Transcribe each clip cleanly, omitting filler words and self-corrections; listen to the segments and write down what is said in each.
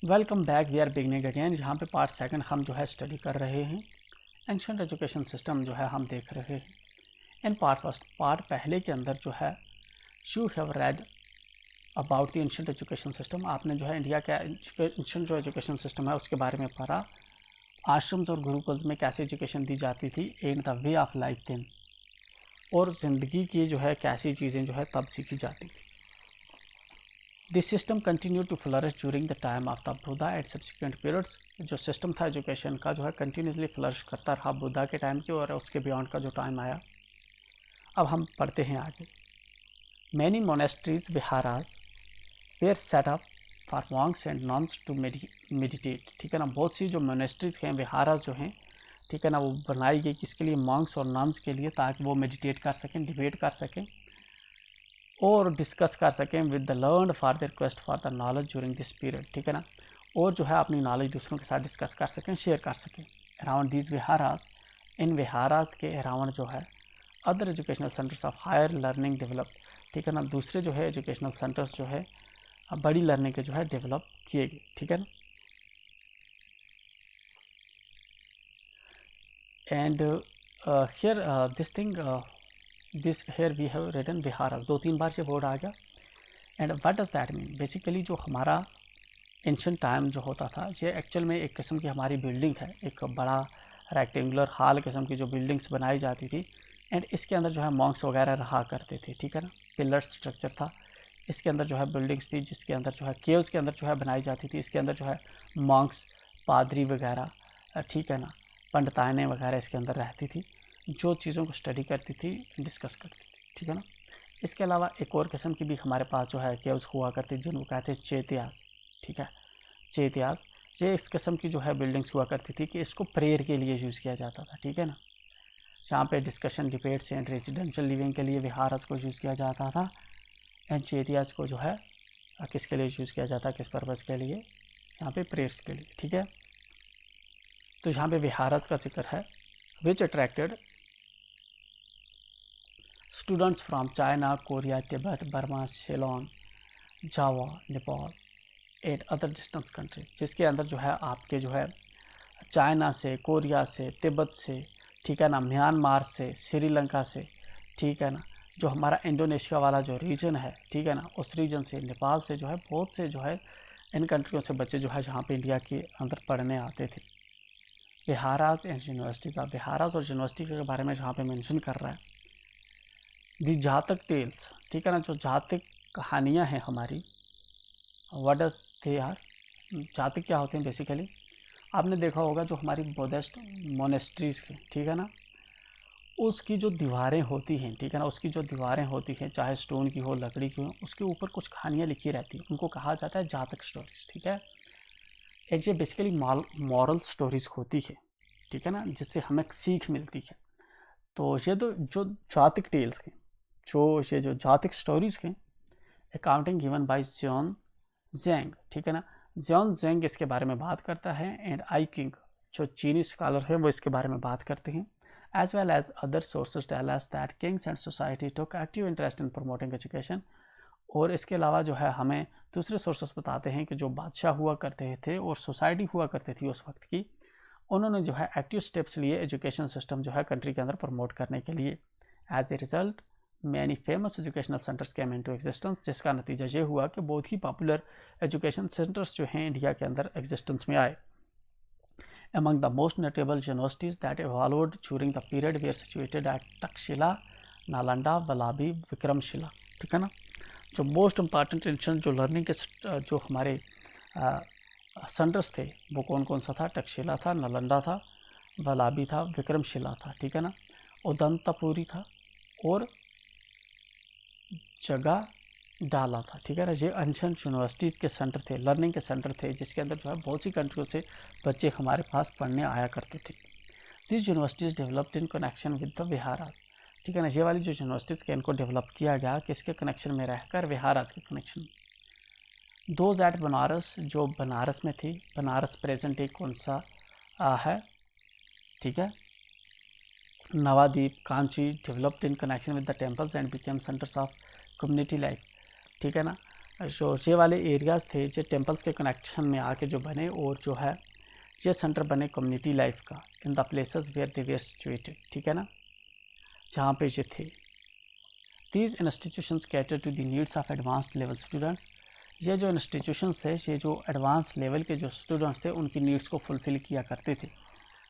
Welcome back, we are beginning again. यहाँ पे part second हम जो है स्टडी कर रहे हैं। एंशिएंट एजुकेशन सिस्टम जो है हम देख रहे हैं। इन पार्ट फर्स्ट, पार्ट पहले के अंदर जो है you have read about the ancient education system. आपने जो है इंडिया का एंशिएंट जो एजुकेशन सिस्टम है उसके बारे में पढ़ा। आश्रम्स और गुरुकुल्स में कैसे एजुकेशन दी जाती थी and the way of life then, और ज़िंदगी की जो है कैसी चीज़ें जो है तब सीखी जाती थी। This system continue to flourish during the time of the Buddha and subsequent periods. जो सिस्टम था एजुकेशन का जो है कंटिन्यूसली फ्लरिश करता रहा बुद्धा के टाइम की और उसके बियॉन्ड का जो टाइम आया। अब हम पढ़ते हैं आगे। Many monasteries viharas were set up for monks and nuns to meditate. ठीक है ना, बहुत सी जो मोनेस्ट्रीज हैं, विहाराज जो हैं, ठीक है ना, वो बनाई गई किसके लिए? मॉन्क्स और नॉन्स के लिए, ताकि वो मेडिटेट कर सकें, डिबेट कर सकें और डिस्कस कर सकें with the learn for their quest for the knowledge during this period. ठीक है ना, और जो है अपनी नॉलेज दूसरों के साथ डिस्कस कर सकें, शेयर कर सकें। अराउंड दीज विहाराज, इन विहाराज के अराउंड जो है other educational centres of higher learning develop. ठीक है ना, दूसरे जो है एजुकेशनल सेंटर्स जो है बड़ी लर्निंग के जो है डेवलप किए गए। ठीक है ना, and here this thing this here we have written viharas, 2-3 बार ये वर्ड आ गया। And what does that mean? Basically जो हमारा एंशिएंट टाइम जो होता था, ये एक्चुअल में एक किस्म की हमारी बिल्डिंग है, एक बड़ा रेक्टेंगुलर हॉल किस्म की जो बिल्डिंग्स बनाई जाती थी। एंड इसके अंदर जो है मॉन्क्स वगैरह रहा करते थे। ठीक है ना, पिलर स्ट्रक्चर था। इसके अंदर जो है बिल्डिंग्स थी, जिसके अंदर जो है केव्स के अंदर जो है बनाई जाती थी। इसके अंदर जो है मॉन्क्स, पादरी वगैरह, ठीक है ना, पंडिताइनें वगैरह इसके अंदर रहती थी, जो चीज़ों को स्टडी करती थी, डिस्कस करती थी। ठीक है ना, इसके अलावा एक और किस्म की भी हमारे पास जो है केव्स हुआ करती, जिनको कहते हैं चैत्यास। ठीक है, चैत्यास, ये इस किस्म की जो है बिल्डिंग्स हुआ करती थी कि इसको प्रेयर के लिए यूज़ किया जाता था। ठीक है ना, जहाँ पे discussion, debates and residential living के लिए विहारस को यूज़ किया जाता था। एंड चैत्यास को जो है किसके लिए यूज़ किया जाता है, किस पर्पज़ के लिए? यहाँ पे प्रेयर्स के लिए। ठीक है, तो यहाँ पे विहारस का जिक्र है, विच attracted students from China, Korea, Tibet, Burma, Ceylon, Java, Nepal and other distance country. जिसके अंदर जो है आपके जो है चाइना से, कोरिया से, तिब्बत से, ठीक है ना, म्यांमार से, श्रीलंका से, ठीक है ना, जो हमारा इंडोनेशिया वाला जो रीजन है, ठीक है ना, उस रीजन से, नेपाल से जो है बहुत से जो है इन कंट्रियों से बच्चे जो है जहाँ पे इंडिया के अंदर पढ़ने आते थे। विहाराज एंड यूनिवर्सिटीज़, आप विहाराज और यूनिवर्सिटी के बारे में जहाँ पे मेंशन कर रहा है, दी जातक टेल्स। ठीक है ना, जो जातक कहानियाँ हैं हमारी, व्हाट डज दे आर? जातक क्या होते हैं बेसिकली? आपने देखा होगा जो हमारी बुद्धिस्ट मोनेस्ट्रीज़ की, ठीक है ना, उसकी जो दीवारें होती हैं, ठीक है ना, उसकी जो दीवारें होती हैं, चाहे स्टोन की हो, लकड़ी की हो, उसके ऊपर कुछ कहानियाँ लिखी रहती हैं, उनको कहा जाता है जातक स्टोरीज। ठीक है, एक ये बेसिकली मॉरल स्टोरीज होती है, ठीक है ना, जिससे हमें सीख मिलती है। तो ये तो जो जातक टेल्स हैं, जो जातक स्टोरीज हैं, अकाउंटिंग गिवन बाय जॉन जेंग। ठीक है ना, जॉन जेंग इसके बारे में बात करता है। एंड आई किंग, जो चीनी स्कॉलर है, वो इसके बारे में बात करते हैं। As well as other sources tell us that kings and society took active interest in promoting education. और इसके अलावा जो है हमें दूसरे सोर्सेज बताते हैं कि जो बादशाह हुआ करते थे और सोसाइटी हुआ करती थी उस वक्त की, उन्होंने जो है एक्टिव स्टेप्स लिए एजुकेशन सिस्टम जो है कंट्री के अंदर प्रमोट करने के लिए। As a result many famous educational centres came into existence, जिसका नतीजा ये हुआ कि बहुत ही पॉपुलर एजुकेशन सेंटर्स जो हैं इंडिया के अंदर एग्जिस्टेंस में आए। Among the most notable universities that evolved during the period were situated at Takshila, Nalanda, Vallabhi, Vikramshila। ठीक है ना, जो मोस्ट इम्पॉर्टेंट इंस्टीट्यूशन जो लर्निंग के जो हमारे सेंटर्स थे, वो कौन कौन सा था? तक्षशिला था, नालंदा था, वल्लभी था, विक्रमशिला था। ठीक है ना, उदंतपुरी था और जगह डाला था। ठीक है ना, ये एंशिएंट यूनिवर्सिटीज़ के सेंटर थे, लर्निंग के सेंटर थे, जिसके अंदर जो है बहुत सी कंट्रियों से बच्चे हमारे पास पढ़ने आया करते थे। This universities developed in connection with the viharas. ठीक है ना, ये वाली जो यूनिवर्सिटीज़ के इनको डेवलप किया गया किसके कनेक्शन में रहकर? विहाराज के कनेक्शन में। दोज एट बनारस, जो बनारस में थी, बनारस प्रेजेंट एक कौन सा है? ठीक है, Navadvip, Kanchi, developed in connection with the temples and became centres of community life. ठीक है ना, जो ये वाले एरियाज़ थे ये टेम्पल्स के कनेक्शन में आके जो बने, और जो है ये सेंटर बने कम्युनिटी लाइफ का in the places where they were situated, ठीक है ना, जहाँ पे ये थे। These institutions cater to the needs of advanced level students. ये जो इंस्टीट्यूशंस है ये जो एडवांस लेवल के जो स्टूडेंट्स थे उनकी नीड्स को फुलफ़िल किया करते थे।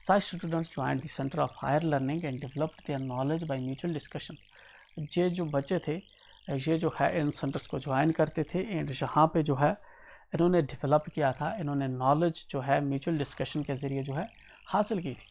Such students joined the center of higher learning and developed their knowledge by mutual discussion. ये जो बच्चे थे ये जो है इन सेंटर्स को ज्वाइन करते थे एंड यहाँ पे जो है इन्होंने डेवलप किया था, इन्होंने नॉलेज जो है म्यूचुअल डिस्कशन के ज़रिए जो है हासिल की थी।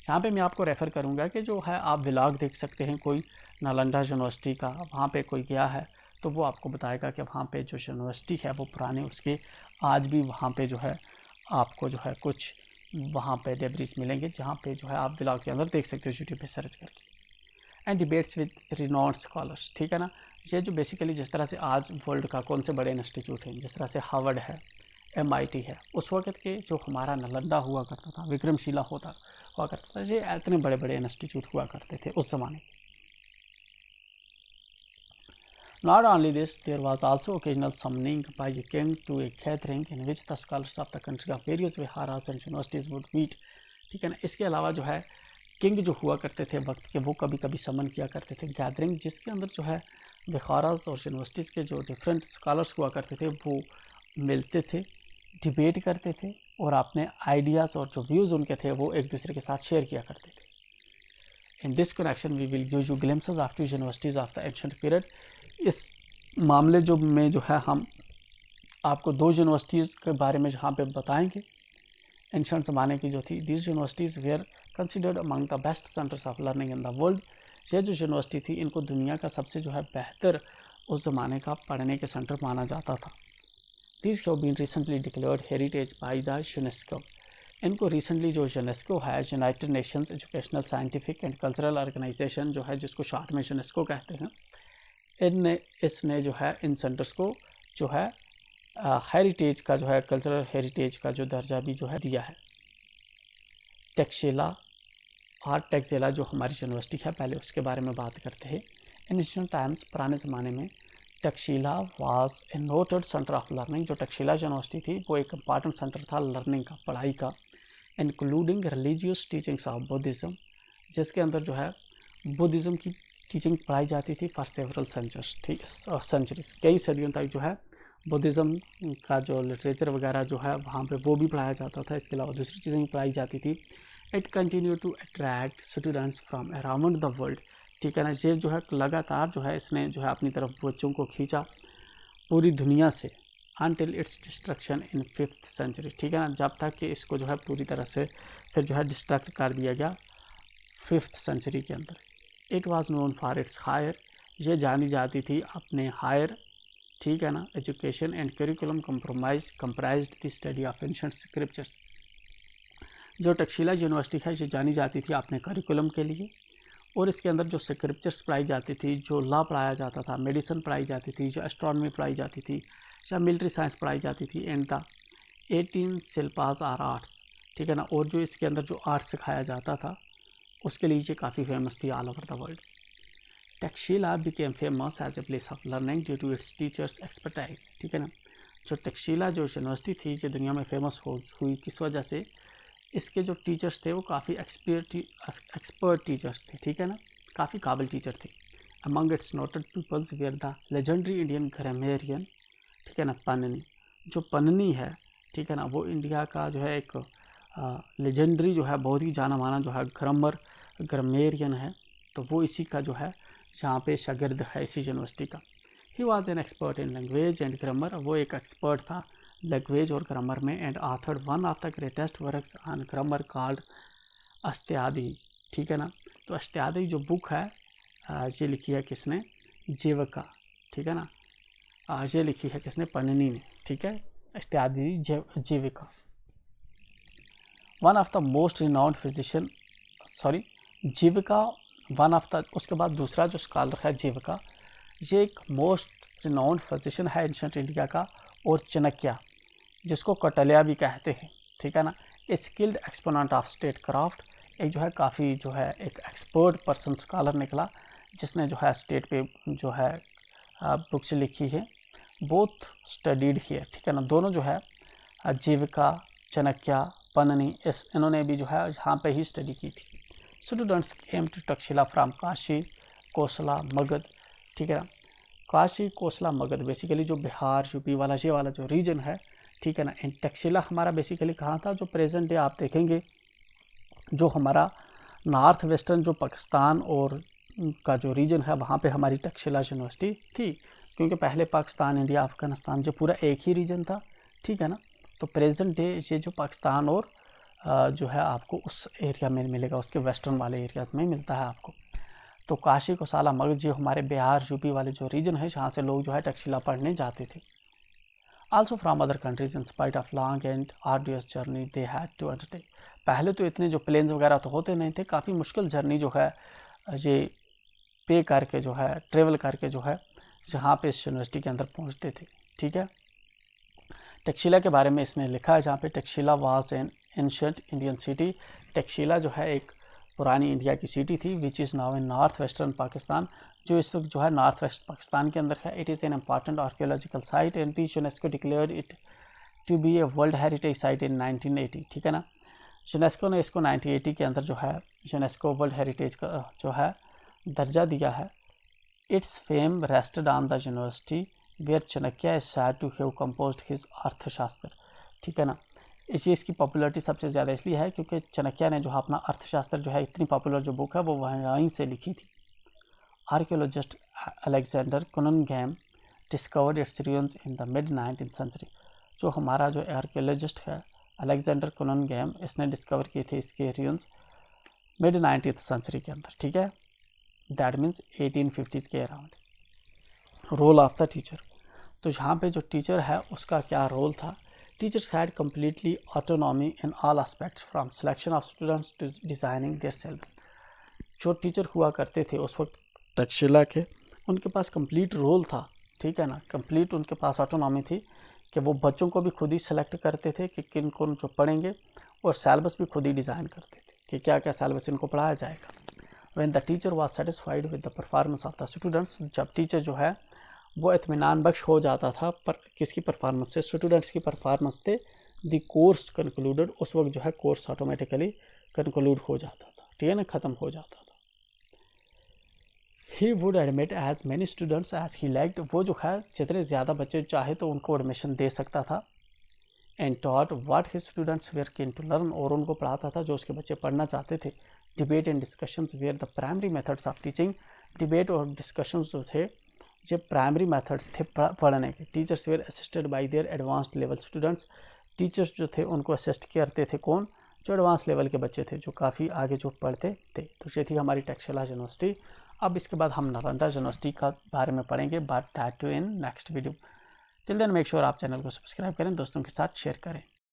यहाँ पे मैं आपको रेफ़र करूँगा कि जो है आप व्लॉग देख सकते हैं कोई नालंदा यूनिवर्सिटी का, वहाँ पे कोई गया है तो वो आपको बताएगा कि वहाँ पे जो यूनिवर्सिटी है वो पुराने उसके आज भी वहाँ पे जो है आपको जो है कुछ वहाँ पे डेब्रिस मिलेंगे, जहाँ पे जो है आप व्लॉग के अंदर देख सकते हो यूट्यूब पे सर्च करके। And debates with renowned scholars, ठीक है ना। ये जो बेसिकली जिस तरह से आज वर्ल्ड का कौन से बड़े इंस्टीट्यूट हैं, जिस तरह से हार्वर्ड है, MIT है, उस वक्त के जो हमारा नालंदा हुआ करता था, विक्रमशिला हुआ करता था, ये इतने बड़े बड़े इंस्टीट्यूट हुआ करते थे उस ज़माने। Not only this, there was also occasional summoning by a king to a gathering in which the scholars of the country of various viharas and universities would meet, ठीक है ना। इसके अलावा जो है किंग जो हुआ करते थे वक्त के, वो कभी कभी समन किया करते थे गैदरिंग, जिसके अंदर जो है विहारास और यूनिवर्सिटीज़ के जो डिफरेंट स्कॉलर्स हुआ करते थे वो मिलते थे, डिबेट करते थे और अपने आइडियाज़ और जो व्यूज़ उनके थे वो एक दूसरे के साथ शेयर किया करते थे। In this connection we will give you glimpses of two universities of the ancient period. इस मामले जो में जो है हम आपको दो यूनिवर्सिटीज़ के बारे में जहाँ पे बताएंगे एंशिएंट ज़माने की जो थी। These universities were considered among the best centres of learning in the world. ये जो यूनिवर्सिटी थी इनको दुनिया का सबसे जो है बेहतर उस ज़माने का पढ़ने के सेंटर माना जाता था। These have been recently declared heritage by the UNESCO. इनको रिसेंटली जो यूनेस्को है, United Nations Educational Scientific and Cultural Organisation जो है, जिसको शॉर्ट में यूनेस्को कहते हैं, इसने जो है इन सेंटर्स को जो है हेरिटेज का जो है कल्चरल हेरिटेज का जो दर्जा भी जो है दिया है। तक्षशिला और टैक्सला जो हमारी यूनिवर्सिटी है, पहले उसके बारे में बात करते हैं। इन एंशिएंट टाइम्स, पुराने ज़माने में, Takshashila was a noted centre of learning. जो तक्षशिला यूनिवर्सिटी थी वो एक इम्पॉर्टेंट सेंटर था लर्निंग का, पढ़ाई का, including religious teachings of Buddhism, जिसके अंदर जो है बुद्धिज़्म की टीचिंग पढ़ाई जाती थी फॉर सेवरल सेंचुरीज, ठीक है, सेंचुरीज, कई सदियों तक जो है बुद्धिज़्म का जो लिटरेचर वगैरह जो है वहाँ पे वो भी पढ़ाया जाता था। इसके अलावा दूसरी चीज़ें भी पढ़ाई जाती थी। It continue to attract students from around the world, ठीक है ना। ये जो है लगातार जो है इसने जो है अपनी तरफ बच्चों को खींचा पूरी दुनिया से, until its destruction in 5th century, ठीक है ना, जब तक कि इसको जो है पूरी तरह से फिर जो है डिस्ट्रक्ट कर दिया गया 5th सेंचुरी के अंदर। It was known for its higher, ये जानी जाती थी अपने हायर, ठीक है ना, education and curriculum comprised the study of ancient scriptures. जो तक्षशिला यूनिवर्सिटी है ये जानी जाती थी अपने करिकुलम के लिए, और इसके अंदर जो स्क्रिप्चर्स पढ़ाई जाती थी, जो लॉ पढ़ाया जाता था, मेडिसिन पढ़ाई जाती थी, जो एस्ट्रोनॉमी पढ़ाई जाती थी, या मिलिट्री साइंस पढ़ाई जाती थी, and the 18 shilpas are arts, ठीक है ना। और जो इसके अंदर जो आर्ट सिखाया जाता था उसके लिए ये काफ़ी फेमस थी all over the world. Takshashila became famous as a place of learning due to its teachers expertise, ठीक है ना। जो तक्षशिला जो यूनिवर्सिटी थी ये दुनिया में फेमस हुई किस वजह से, इसके जो टीचर्स थे वो काफ़ी एक्सपर्ट टीचर्स थे, ठीक है ना, काफ़ी काबिल टीचर थे। Among its noted peoples were the legendary Indian grammarian, ठीक है ना, पन्नी। जो पन्नी है, ठीक है ना, वो इंडिया का जो है एक लेजेंडरी जो है बहुत ही जाना माना जो है ग्रामेरियन है, तो वो इसी का जो है जहाँ पे शागिर्द है इसी यूनिवर्सिटी का। He was an expert in language and grammar, वो एक एक्सपर्ट था लैंग्वेज और ग्रामर में, and authored one of the greatest works on grammar called Ashtadhyayi, ठीक है ना। तो अष्टयादि जो बुक है ये लिखी है किसने, जीविका, ठीक है ना, ये लिखी है किसने, पन्नी ने, ठीक है, Ashtadhyayi Jivaka. One of the most renowned physician, sorry, Jivaka one of the, उसके बाद दूसरा जो स्कॉलर है जीविका, ये एक मोस्ट रिनाउंड फिजिशियन है एंशिएंट इंडिया का, और चाणक्य जिसको कौटिल्य भी कहते हैं, ठीक है ना, a skilled exponent of statecraft, एक जो है काफ़ी जो है एक एक्सपर्ट पर्सन स्कॉलर निकला जिसने जो है स्टेट पे जो है बुक्स लिखी है। बोथ स्टडीड हियर, ठीक है ना। दोनों जो है जीविका, चाणक्य, पन्नी, इन्होंने भी जो है यहाँ पे ही स्टडी की थी। Students came to Taxila from Kashi, Kosala, Magadha, ठीक है ना। काशी, कोसला, मगध बेसिकली जो बिहार, यूपी वाला ये वाला जो रीजन है, ठीक है ना। इन तक्षशिला हमारा बेसिकली कहाँ था, जो प्रेजेंट डे आप देखेंगे जो हमारा नॉर्थ वेस्टर्न जो पाकिस्तान और का जो रीजन है वहाँ पे हमारी तक्षशिला यूनिवर्सिटी थी, क्योंकि पहले पाकिस्तान, इंडिया, अफगानिस्तान जो पूरा एक ही रीजन था, ठीक है ना। तो प्रेजेंट डे ये जो पाकिस्तान और जो है आपको उस एरिया में मिलेगा, उसके वेस्टर्न वाले एरियाज में मिलता है आपको। तो काशी, कोसला, मगध जो हमारे बिहार, यूपी वाले जो रीजन है, जहाँ से लोग जो है तक्षशिला पढ़ने जाते थे। Also from other countries in spite of long and arduous journey they had to undertake. पहले तो इतने जो प्लेन्स वगैरह तो होते नहीं थे, काफ़ी मुश्किल जर्नी जो है ये पे करके जो है ट्रेवल करके जो है जहाँ पे इस यूनिवर्सिटी के अंदर पहुँचते थे, ठीक है। तक्षशिला के बारे में इसने लिखा है जहाँ पे Takshashila was an ancient Indian city. Takshashila जो है एक पुरानी इंडिया की सिटी थी, which is now in north western Pakistan, जो इस वक्त जो है नॉर्थ वेस्ट पाकिस्तान के अंदर है। It is an important archaeological site and the UNESCO declared it to be a world heritage site in 1980, ठीक है ना। यूनेस्को ने इसको 1980 के अंदर जो है यूनेस्को वर्ल्ड हेरिटेज का जो है दर्जा दिया है। Its fame rested on the university where Chanakya is said to have composed his Arthashastra, ठीक है ना। इसकी पॉपुलरिटी सबसे ज़्यादा इसलिए है क्योंकि चाणक्य ने जो है अपना अर्थशास्त्र जो है, इतनी पॉपुलर जो बुक है वो वहीं से लिखी थी। Archaeologist Alexander Cunningham discovered its ruins in the mid 19th century. जो हमारा जो आर्कियोलॉजिस्ट है अलेक्जेंडर कुनिंघम, इसने डिस्कवर किए थे इसके ruins मिड 19th सेंचुरी के अंदर, ठीक है। दैट मीन्स 1850s के अराउंड। रोल ऑफ द टीचर, तो यहाँ पे जो टीचर है उसका क्या रोल था। Teachers had completely autonomy in all aspects from selection of students to designing their syllabus. जो टीचर हुआ करते थे उस वक्त तक्षशिला के, उनके पास कंप्लीट रोल था, ठीक है ना। कंप्लीट उनके पास ऑटोनॉमी थी कि वो बच्चों को भी खुद ही सेलेक्ट करते थे कि किन कौन जो पढ़ेंगे, और सिलेबस भी खुद ही डिज़ाइन करते थे कि क्या क्या सिलेबस इनको पढ़ाया जाएगा। When the teacher was satisfied with the performance of the students, जब टीचर जो है वो इत्मीनान बख्श हो जाता था पर किसकी परफॉर्मेंस से, स्टूडेंट्स की परफॉर्मेंस से, द कोर्स कंक्लूडेड, उस वक्त जो है कोर्स ऑटोमेटिकली कंक्लूड हो जाता था, ठीक है ना, ख़त्म हो जाता था। He would admit as many students as he liked, वो जो है जितने ज़्यादा बच्चे चाहे तो उनको एडमिशन दे सकता था। And taught what his students were keen to learn, और उनको पढ़ाता था जो उसके बच्चे पढ़ना चाहते थे। Debate and discussions were the primary methods of teaching, debate और डिस्कशंस जो थे ये प्राइमरी मेथड्स थे पढ़ने के। Teachers were assisted by their advanced level students, teachers जो थे उनको असिस्ट करते थे कौन, जो एडवांस लेवल के बच्चे थे, जो काफ़ी आगे जो पढ़ते थे। तो ये थी हमारी तक्षशिला यूनिवर्सिटी। अब इसके बाद हम नालंदा यूनिवर्सिटी का बारे में पढ़ेंगे, but that too in next video. Till then make sure आप चैनल को सब्सक्राइब करें, दोस्तों के साथ शेयर करें।